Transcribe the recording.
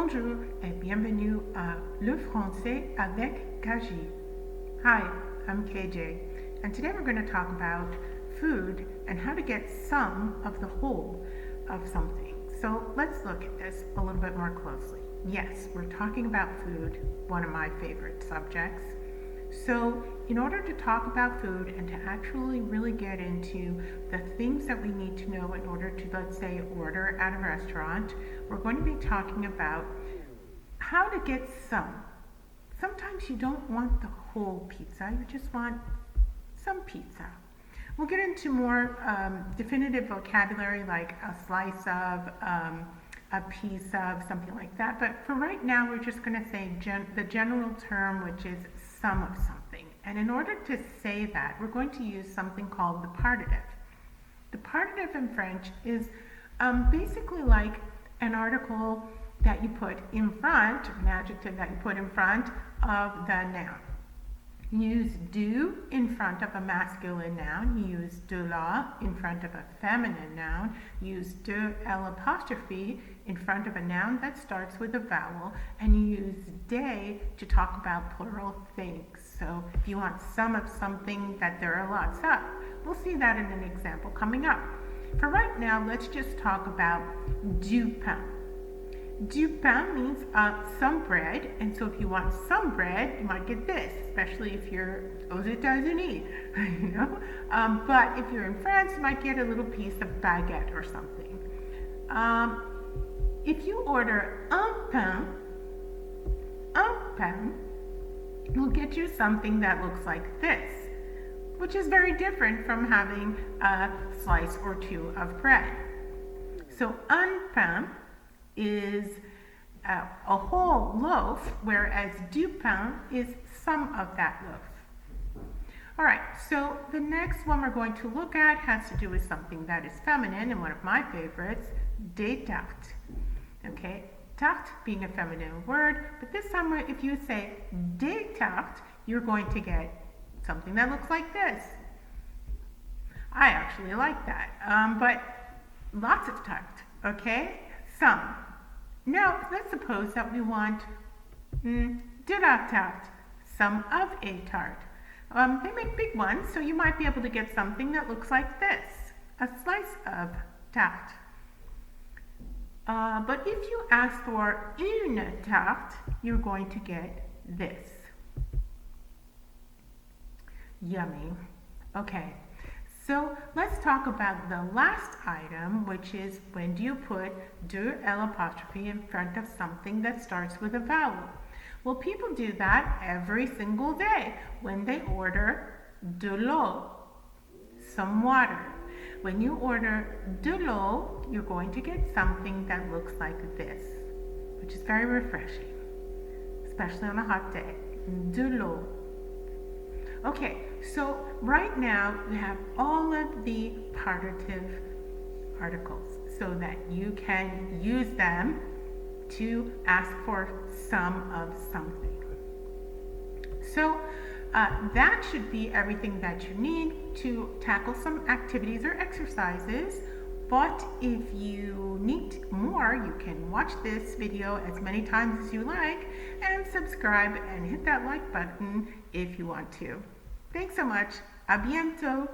Bonjour et bienvenue à Le Français avec KJ. Hi, I'm KJ, and today we're going to talk about food and how to get some of the whole of something. So let's look at this a little bit more closely. Yes, we're talking about food, one of my favorite subjects. So in order to talk about food and to actually really get into the things that we need to know in order to, let's say, order at a restaurant, we're going to be talking about how to get some. Sometimes you don't want the whole pizza, you just want some pizza. We'll get into more definitive vocabulary like a slice of, a piece of, something like that. But for right now, we're just going to say the general term, which is some of something. And in order to say that, we're going to use something called the partitif. The partitif in French is basically like an article that you put in front, an adjective that you put in front of the noun. You use du in front of a masculine noun. You use de la in front of a feminine noun. You use de l'apostrophe in front of a noun that starts with a vowel. And you use de to talk about plural things. So if you want some of something that there are lots of, we'll see that in an example coming up. For right now, let's just talk about du pain. Du pain means some bread, and so if you want some bread, you might get this, especially if you're aux États-Unis, you know. But if you're in France, you might get a little piece of baguette or something. If you order un pain will get you something that looks like this, which is very different from having a slice or two of bread. So un pain is a whole loaf, whereas du pain is some of that loaf. All right, so the next one we're going to look at has to do with something that is feminine, and one of my favorites, des tartes. Okay, tarte being a feminine word, but this time if you say des tartes, you're going to get something that looks like this. I actually like that, but lots of tarte, okay? Some. Now, let's suppose that we want de la tarte, some of a tart. They make big ones, so you might be able to get something that looks like this, a slice of tarte. But if you ask for une tarte, you're going to get this. Yummy. Okay. So let's talk about the last item, which is when do you put de l'apostrophe in front of something that starts with a vowel? Well, people do that every single day when they order de l'eau, some water. When you order de l'eau, you're going to get something that looks like this, which is very refreshing, especially on a hot day. De l'eau. Okay, so right now we have all of the partitive articles so that you can use them to ask for some of something. So that should be everything that you need to tackle some activities or exercises. But if you need more, you can watch this video as many times as you like and subscribe and hit that like button if you want to. Thanks so much. À bientôt.